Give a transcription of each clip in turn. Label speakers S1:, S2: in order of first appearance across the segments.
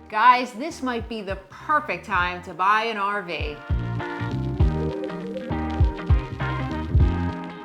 S1: Guys, this might be the perfect time to buy an RV.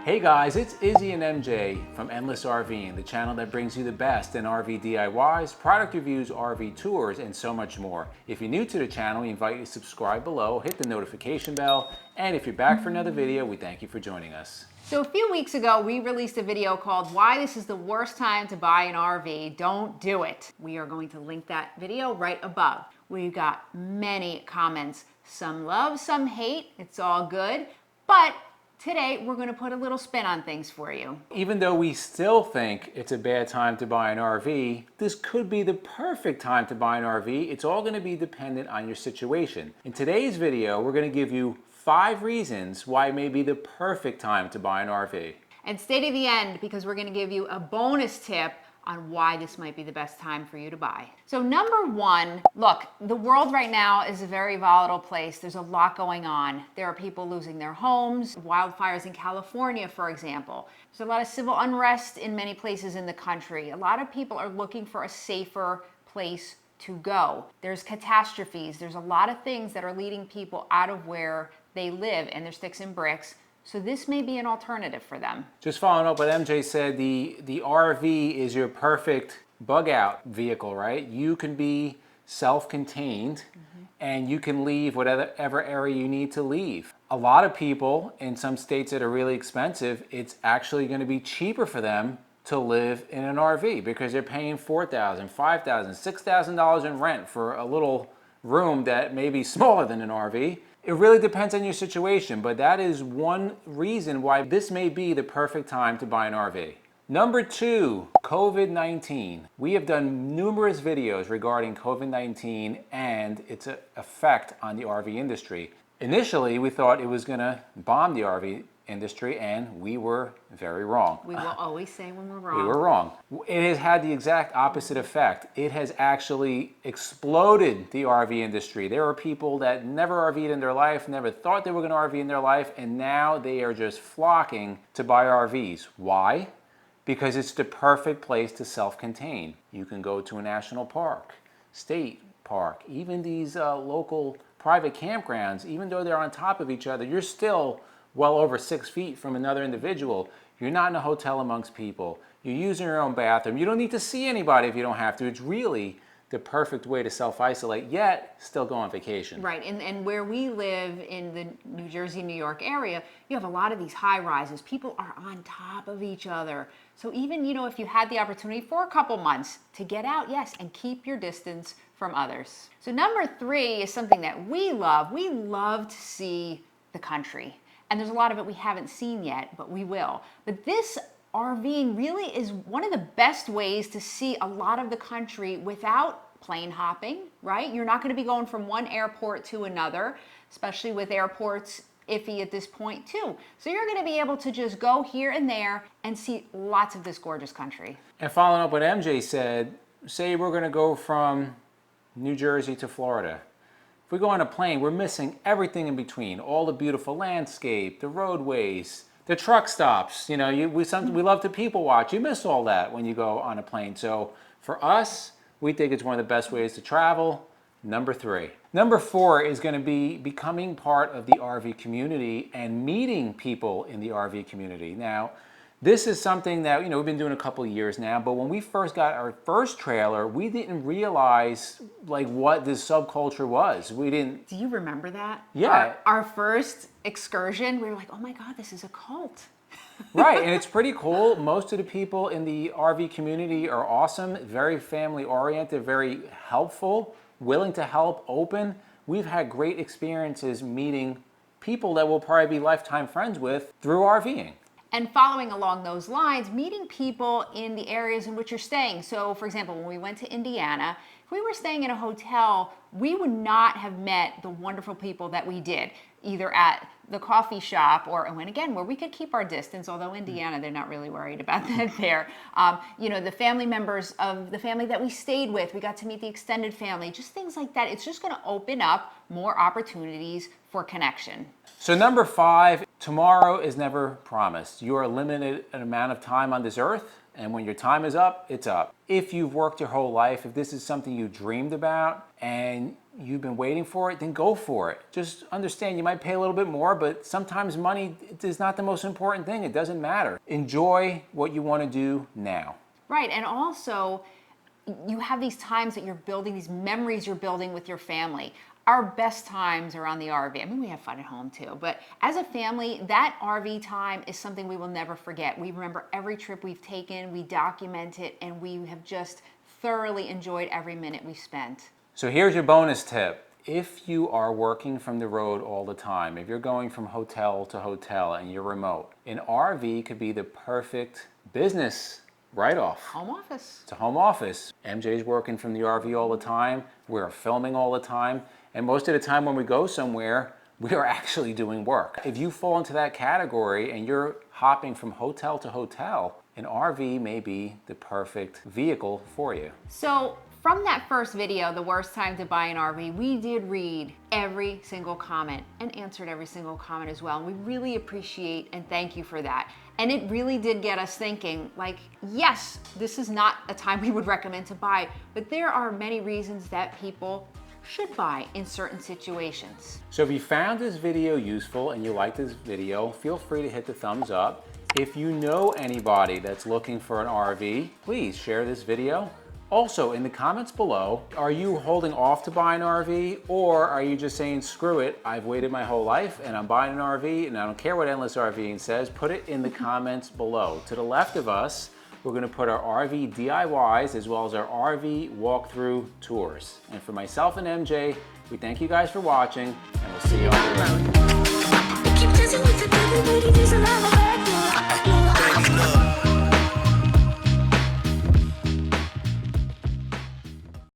S2: Hey guys, it's Izzy and MJ from Endless RVing, the channel that brings you the best in RV DIYs, product reviews, RV tours, and so much more. If you're new to the channel, we invite you to subscribe below, hit the notification bell, and if you're back for another video, we thank you for joining us.
S1: So a few weeks ago, we released a video called Why This is the Worst Time to Buy an RV. Don't do it. We are going to link that video right above. We've got many comments, some love, some hate, it's all good, but today we're going to put a little spin on things for you.
S2: Even though we still think it's a bad time to buy an RV, this could be the perfect time to buy an RV. It's all going to be dependent on your situation. In today's video, we're going to give you 5 reasons why it may be the perfect time to buy an RV.
S1: And stay to the end because we're going to give you a bonus tip on why this might be the best time for you to buy. So number 1, look, the world right now is a very volatile place. There's a lot going on. There are people losing their homes, wildfires in California, for example. There's a lot of civil unrest in many places in the country. A lot of people are looking for a safer place to go. There's catastrophes. There's a lot of things that are leading people out of where they live and their sticks and bricks. So this may be an alternative for them.
S2: Just following up what MJ said, the RV is your perfect bug out vehicle, right? You can be self-contained and you can leave whatever area you need to leave. A lot of people in some states that are really expensive, it's actually going to be cheaper for them to live in an RV because they're paying $4,000, $5,000, $6,000 in rent for a little room that may be smaller than an RV. It really depends on your situation, but that is one reason why this may be the perfect time to buy an RV. Number 2, COVID-19. We have done numerous videos regarding COVID-19 and its effect on the RV industry. Initially, we thought it was gonna bomb the RV industry, and we were very wrong.
S1: We will always say when we're wrong.
S2: We were wrong. It has had the exact opposite effect. It has actually exploded the RV industry. There are people that never RV'd in their life, never thought they were going to RV in their life, and now they are just flocking to buy RVs. Why? Because it's the perfect place to self-contain. You can go to a national park, state park, even these local private campgrounds. Even though they're on top of each other, you're still well over 6 feet from another individual. You're not in a hotel amongst people. You're using your own bathroom. You don't need to see anybody if you don't have to. It's really the perfect way to self-isolate, yet still go on vacation.
S1: Right, and where we live in the New Jersey, New York area, you have a lot of these high rises. People are on top of each other. So even, if you had the opportunity for a couple months to get out, yes, and keep your distance from others. So number 3 is something that we love. We love to see the country. And there's a lot of it we haven't seen yet, but we will. But this RVing really is one of the best ways to see a lot of the country without plane hopping, right? You're not going to be going from one airport to another, especially with airports iffy at this point too. So you're going to be able to just go here and there and see lots of this gorgeous country.
S2: And following up what MJ said, say we're going to go from New Jersey to Florida. If we go on a plane, we're missing everything in between, all the beautiful landscape, the roadways, the truck stops. We love to people watch. You miss all that when you go on a plane. So for us, we think it's one of the best ways to travel. Number 3. Number 4 is going to be becoming part of the RV community and meeting people in the RV community. Now, this is something that, we've been doing a couple of years now, but when we first got our first trailer, we didn't realize what this subculture was. We didn't.
S1: Do you remember that?
S2: Yeah.
S1: Our first excursion, we were like, oh my God, this is a cult.
S2: Right, and it's pretty cool. Most of the people in the RV community are awesome, very family oriented, very helpful, willing to help, open. We've had great experiences meeting people that we'll probably be lifetime friends with through RVing.
S1: And following along those lines, meeting people in the areas in which you're staying. So for example, when we went to Indiana, if we were staying in a hotel, we would not have met the wonderful people that we did, either at the coffee shop or, and again, where we could keep our distance, although Indiana, they're not really worried about that there. The family members of the family that we stayed with, we got to meet the extended family, just things like that. It's just gonna open up more opportunities for connection.
S2: So number 5, tomorrow is never promised. You are limited an amount of time on this earth. And when your time is up, it's up. If you've worked your whole life, if this is something you dreamed about and you've been waiting for it, then go for it. Just understand you might pay a little bit more, but sometimes money is not the most important thing. It doesn't matter. Enjoy what you want to do now.
S1: Right, and also you have these times that you're building, these memories you're building with your family. Our best times are on the RV. I mean, we have fun at home too, but as a family, that RV time is something we will never forget. We remember every trip we've taken, we document it, and we have just thoroughly enjoyed every minute we've spent.
S2: So here's your bonus tip. If you are working from the road all the time, if you're going from hotel to hotel and you're remote, an RV could be the perfect business write-off.
S1: Home office.
S2: It's a home office. MJ's working from the RV all the time. We're filming all the time. And most of the time when we go somewhere, we are actually doing work. If you fall into that category and you're hopping from hotel to hotel, an RV may be the perfect vehicle for you.
S1: So from that first video, The Worst Time to Buy an RV, we did read every single comment and answered every single comment as well. And we really appreciate and thank you for that. And it really did get us thinking, like, yes, this is not a time we would recommend to buy, but there are many reasons that people should buy in certain situations.
S2: So if you found this video useful and you like this video, feel free to hit the thumbs up. If you know anybody that's looking for an RV, please share this video. Also, in the comments below, are you holding off to buy an RV, or are you just saying, screw it, I've waited my whole life and I'm buying an RV and I don't care what Endless RVing says? Put it in the comments below. To the left of us, we're going to put our RV DIYs as well as our RV walkthrough tours. And for myself and MJ, we thank you guys for watching, and we'll see you on the road.